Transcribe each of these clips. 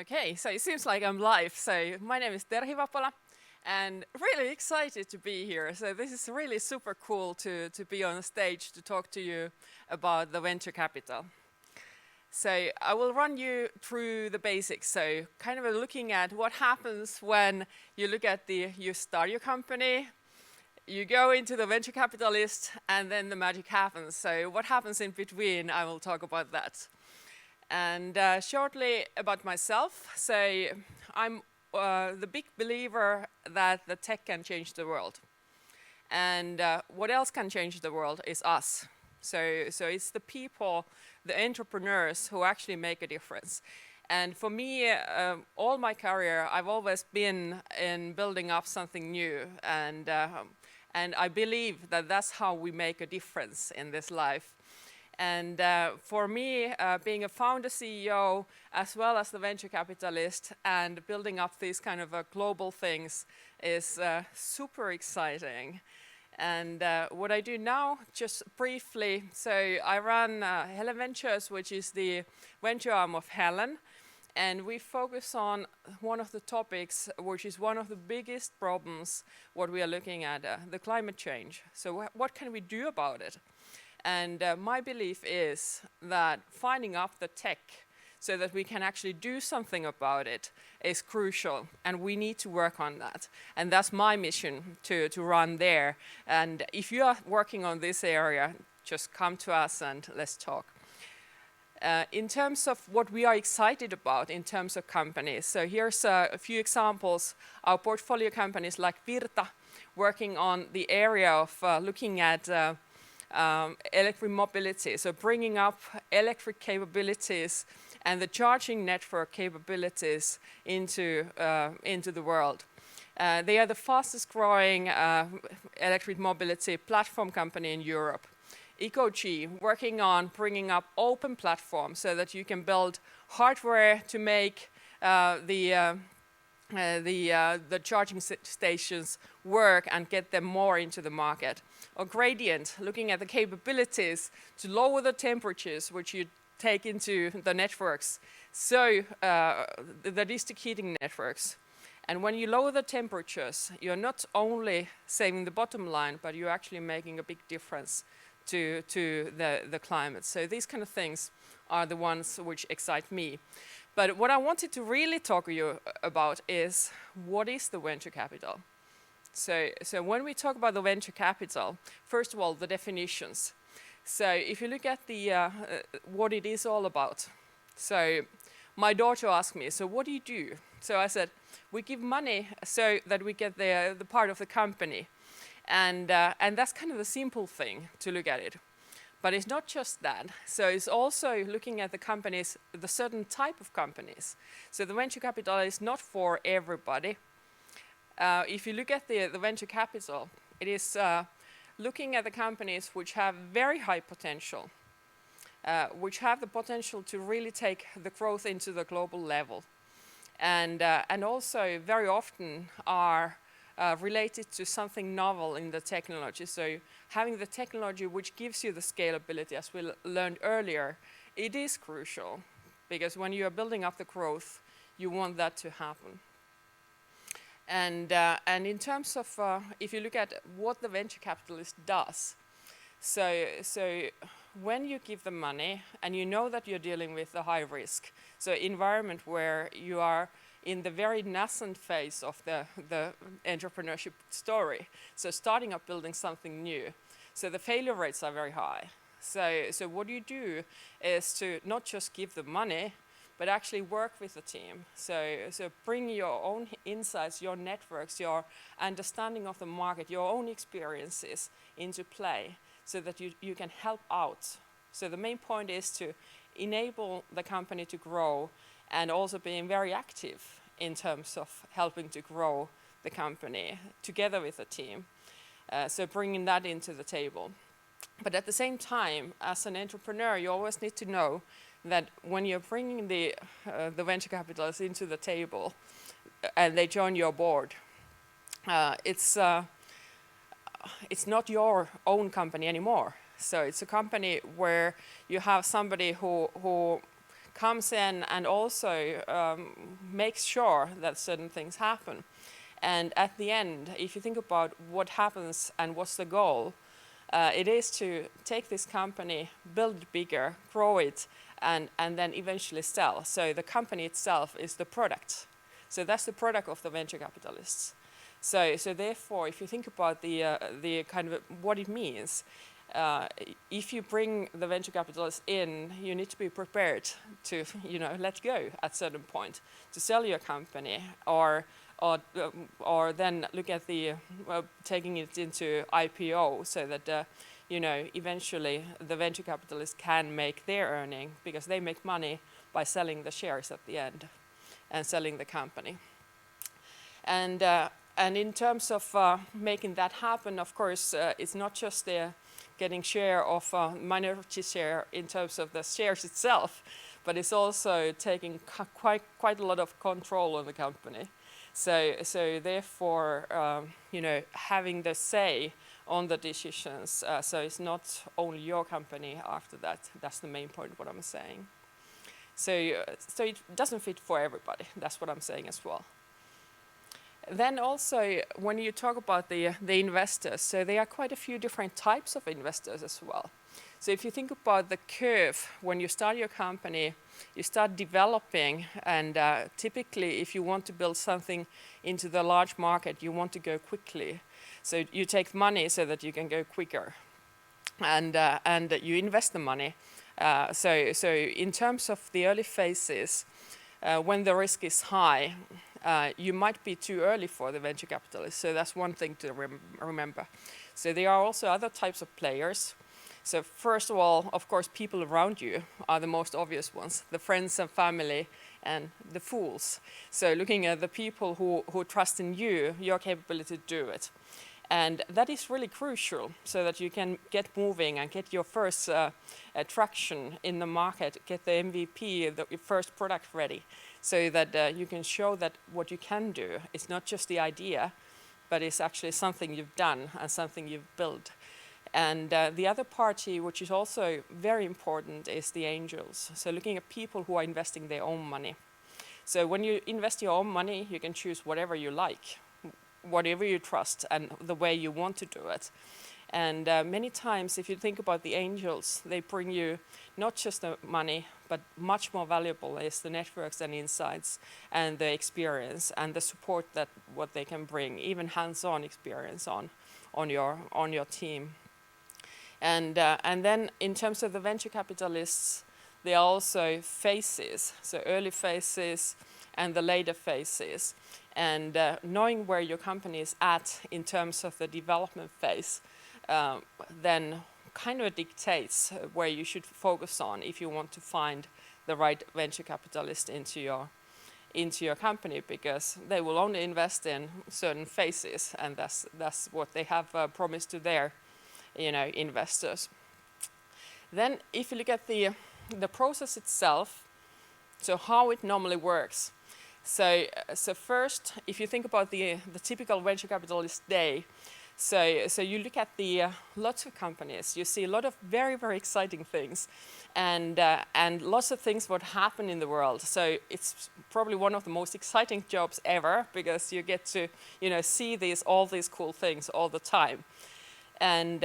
Okay, so it seems like I'm live. So my name is Terhi Vapola, and really excited to be here. So this is really super cool to be on stage to talk to you about the venture capital. So I will run you through the basics. So kind of looking at what happens when you look at you start your company, you go into the venture capitalist, and then the magic happens. So what happens in between, I will talk about that. And shortly about myself, so I'm the big believer that the tech can change the world. And what else can change the world is us. So it's the people, the entrepreneurs who actually make a difference. And for me, all my career, I've always been in building up something new. And I believe that that's how we make a difference in this life. And for me, being a founder CEO, as well as the venture capitalist, and building up these kind of global things is super exciting. And what I do now, just briefly, so I run Helen Ventures, which is the venture arm of Helen. And we focus on one of the topics, which is one of the biggest problems, what we are looking at, the climate change. So what can we do about it? And my belief is that finding up the tech so that we can actually do something about it is crucial, and we need to work on that. And that's my mission to run there. And if you are working on this area, just come to us and let's talk. In terms of what we are excited about in terms of companies, so here's a few examples. Our portfolio companies like Virta, working on the area of looking at electric mobility, so bringing up electric capabilities and the charging network capabilities into the world. They are the fastest growing electric mobility platform company in Europe. EcoG, working on bringing up open platforms so that you can build hardware to make the charging stations work and get them more into the market. Or Gradient, looking at the capabilities to lower the temperatures which you take into the networks, so the district heating networks. And when you lower the temperatures, you're not only saving the bottom line, but you're actually making a big difference to the climate. So these kind of things are the ones which excite me. But what I wanted to really talk to you about is, what is the venture capital? So when we talk about the venture capital, first of all, the definitions. So if you look at what it is all about. So my daughter asked me, so what do you do? So I said, we give money so that we get the part of the company. And that's kind of a simple thing to look at it. But it's not just that. So it's also looking at the companies, the certain type of companies. So the venture capital is not for everybody. If you look at the venture capital, it is looking at the companies which have very high potential, which have the potential to really take the growth into the global level. And also very often are related to something novel in the technology. So having the technology which gives you the scalability, as we learned earlier, it is crucial, because when you are building up the growth, you want that to happen. And in terms of, if you look at what the venture capitalist does, so when you give them money and you know that you're dealing with a high risk, so environment where you are in the very nascent phase of the entrepreneurship story, so starting up building something new, so the failure rates are very high. So what you do is to not just give the money, but actually work with the team. So bring your own insights, your networks, your understanding of the market, your own experiences into play, so that you can help out. So the main point is to enable the company to grow, and also being very active in terms of helping to grow the company together with the team. So bringing that into the table. But at the same time, as an entrepreneur, you always need to know that when you're bringing the venture capitalists into the table and they join your board, it's not your own company anymore. So it's a company where you have somebody who comes in and also makes sure that certain things happen. And at the end, if you think about what happens and what's the goal, it is to take this company, build it bigger, grow it, and then eventually sell. So the company itself is the product. So that's the product of the venture capitalists. So therefore, if you think about the kind of what it means, if you bring the venture capitalists in, you need to be prepared to, let go at a certain point, to sell your company, or then look at the taking it into IPO, so that eventually the venture capitalists can make their earning, because they make money by selling the shares at the end and selling the company. And in terms of making that happen, of course, it's not just the getting share of minority share in terms of the shares itself, but it's also taking quite a lot of control on the company. So therefore, having the say on the decisions. So it's not only your company after that. That's the main point what I'm saying. So it doesn't fit for everybody. That's what I'm saying as well. Then also, when you talk about the investors, so there are quite a few different types of investors as well. So if you think about the curve, when you start your company, you start developing, and typically if you want to build something into the large market, you want to go quickly. So you take money so that you can go quicker, and you invest the money. So in terms of the early phases, when the risk is high, you might be too early for the venture capitalists. So that's one thing to remember. So there are also other types of players. So first of all, of course, people around you are the most obvious ones, the friends and family and the fools. So looking at the people who trust in you, your capability to do it. And that is really crucial, so that you can get moving and get your first traction in the market, get the MVP, the first product ready, so that you can show that what you can do is not just the idea, but it's actually something you've done and something you've built. And the other party, which is also very important, is the angels. So looking at people who are investing their own money. So when you invest your own money, you can choose whatever you like, whatever you trust, and the way you want to do it. And many times, if you think about the angels, they bring you not just the money, but much more valuable is the networks and insights and the experience and the support that what they can bring, even hands-on experience on your team. And then in terms of the venture capitalists, there are also phases, so early phases and the later phases. And knowing where your company is at in terms of the development phase, then kind of dictates where you should focus on if you want to find the right venture capitalist into your company, because they will only invest in certain phases, and that's what they have promised to their investors. Then if you look at the process itself, so how it normally works. So first, if you think about the typical venture capitalist day, so you look at the lots of companies, you see a lot of very, very exciting things, and lots of things what happen in the world. So it's probably one of the most exciting jobs ever, because you get to see all these cool things all the time. And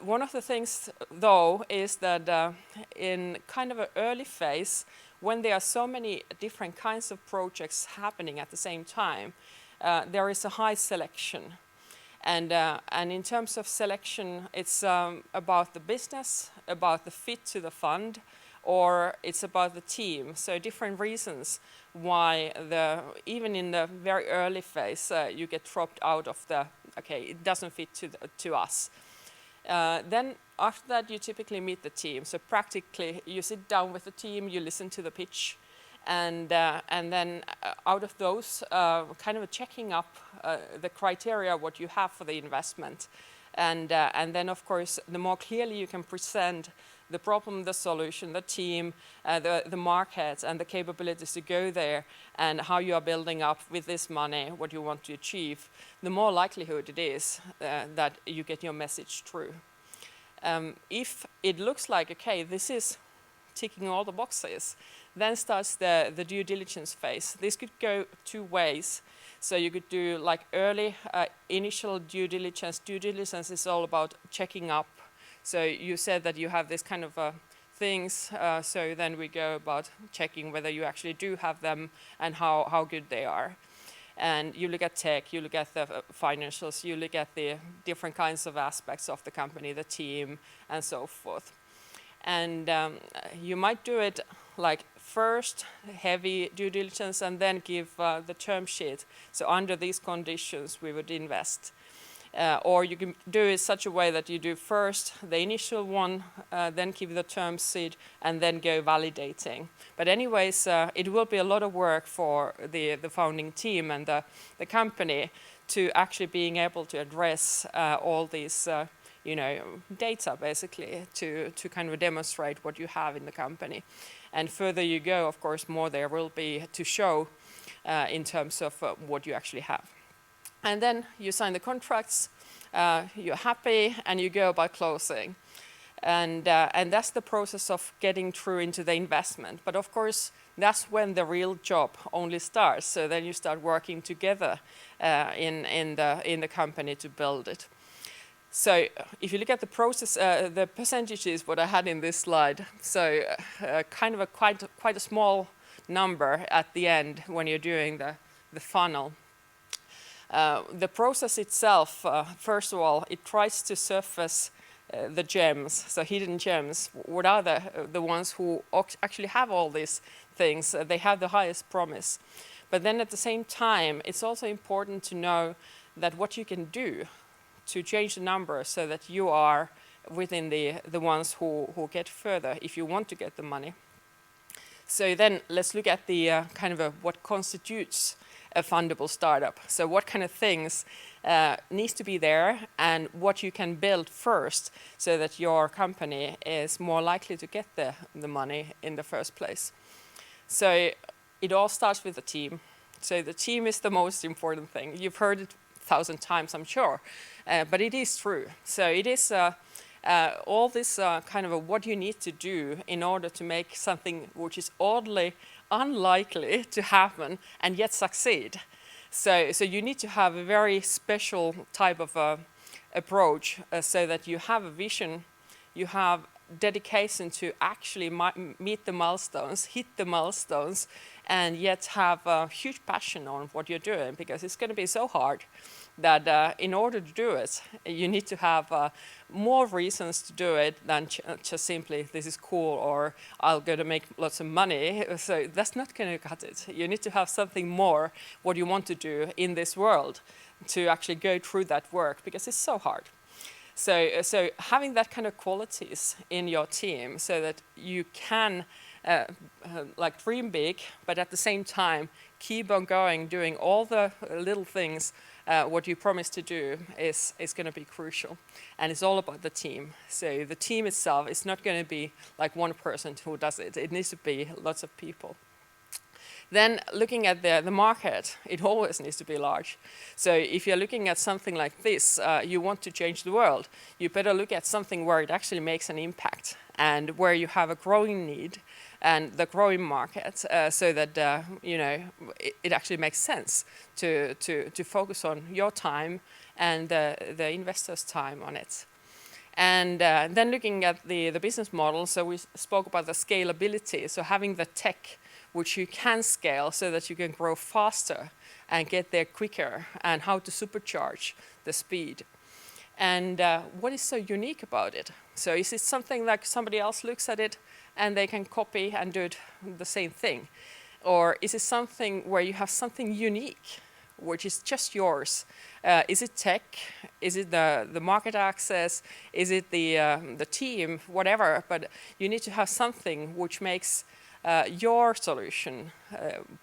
one of the things, though, is that in kind of an early phase, when there are so many different kinds of projects happening at the same time, there is a high selection. And in terms of selection, it's about the business, about the fit to the fund, or it's about the team. So different reasons why even in the very early phase, you get dropped out of it doesn't fit to us. Then after that, you typically meet the team. So practically, you sit down with the team, you listen to the pitch, and then out of those, kind of checking up the criteria what you have for the investment, and then of course, the more clearly you can present the problem, the solution, the team, the market, and the capabilities to go there, and how you are building up with this money what you want to achieve, the more likelihood it is that you get your message through. If it looks like, okay, this is ticking all the boxes. Then starts the due diligence phase. This could go 2 ways. So you could do like early initial due diligence. Due diligence is all about checking up. So you said that you have this kind of things, so then we go about checking whether you actually do have them and how good they are. And you look at tech, you look at the financials, you look at the different kinds of aspects of the company, the team, and so forth. And you might do it like first heavy due diligence and then give the term sheet. So under these conditions, we would invest. Or you can do it such a way that you do first the initial one, then give the term sheet, and then go validating. But anyways, it will be a lot of work for the founding team and the company to actually being able to address all these data, basically, to kind of demonstrate what you have in the company. And further you go, of course, more there will be to show in terms of what you actually have. And then you sign the contracts, you're happy, and you go about closing. And that's the process of getting through into the investment. But of course, that's when the real job only starts. So then you start working together in the company to build it. So if you look at the process, the percentages, what I had in this slide, so kind of quite a small number at the end when you're doing the funnel. The process itself, first of all, it tries to surface the gems, so hidden gems. What are the ones who actually have all these things? They have the highest promise. But then at the same time, it's also important to know that what you can do to change the numbers so that you are within the ones who get further if you want to get the money. So then let's look at the kind of what constitutes a fundable startup. So what kind of things needs to be there and what you can build first so that your company is more likely to get the money in the first place. So it all starts with the team. So the team is the most important thing. You've heard it 1,000 times, I'm sure, but it is true. So it is all this kind of what you need to do in order to make something which is oddly unlikely to happen and yet succeed. So you need to have a very special type of approach so that you have a vision, you have dedication to actually meet the milestones, hit the milestones, and yet have a huge passion on what you're doing, because it's going to be so hard that in order to do it, you need to have more reasons to do it than just simply, this is cool, or I'll go to make lots of money. So that's not going to cut it. You need to have something more, what you want to do in this world, to actually go through that work, because it's so hard. So having that kind of qualities in your team so that you can like dream big, but at the same time keep on going, doing all the little things what you promised to do is going to be crucial. And it's all about the team. So the team itself is not going to be like one person who does it. It needs to be lots of people. Then looking at the market, it always needs to be large. So if you're looking at something like this, you want to change the world, you better look at something where it actually makes an impact and where you have a growing need and the growing market, so that it actually makes sense to focus on your time and the investors' time on it. And then looking at the business model, so we spoke about the scalability, so having the tech which you can scale so that you can grow faster and get there quicker, and how to supercharge the speed. And what is so unique about it? So is it something like somebody else looks at it and they can copy and do it the same thing? Or is it something where you have something unique, which is just yours? Is it tech? Is it the market access? Is it the team? Whatever, but you need to have something which makes your solution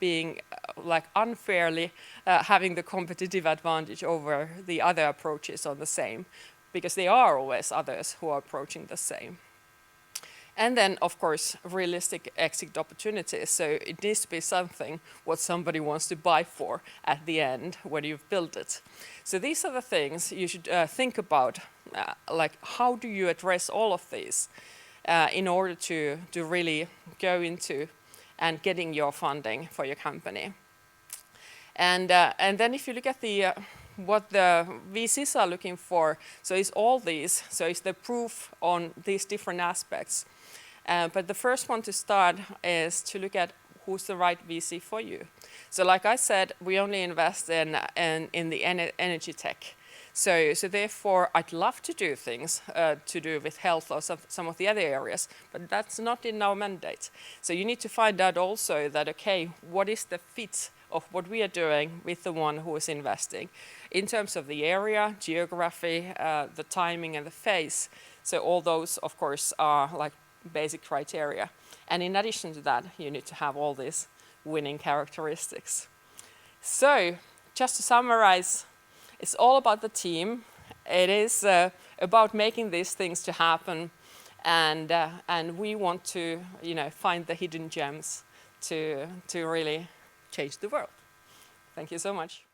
being like unfairly having the competitive advantage over the other approaches on the same, because there are always others who are approaching the same. And then, of course, realistic exit opportunities. So it needs to be something what somebody wants to buy for at the end when you've built it. So these are the things you should think about, like how do you address all of these? in order to really go into and getting your funding for your company. And then if you look at what the VCs are looking for, so it's all these, so it's the proof on these different aspects. But the first one to start is to look at who's the right VC for you. So like I said, we only invest in the energy tech. So therefore, I'd love to do things to do with health or some of the other areas, but that's not in our mandate. So you need to find out also that, okay, what is the fit of what we are doing with the one who is investing in terms of the area, geography, the timing and the phase. So all those, of course, are like basic criteria. And in addition to that, you need to have all these winning characteristics. So just to summarize, it's all about the team. It is about making these things to happen, and we want to, find the hidden gems to really change the world. Thank you so much.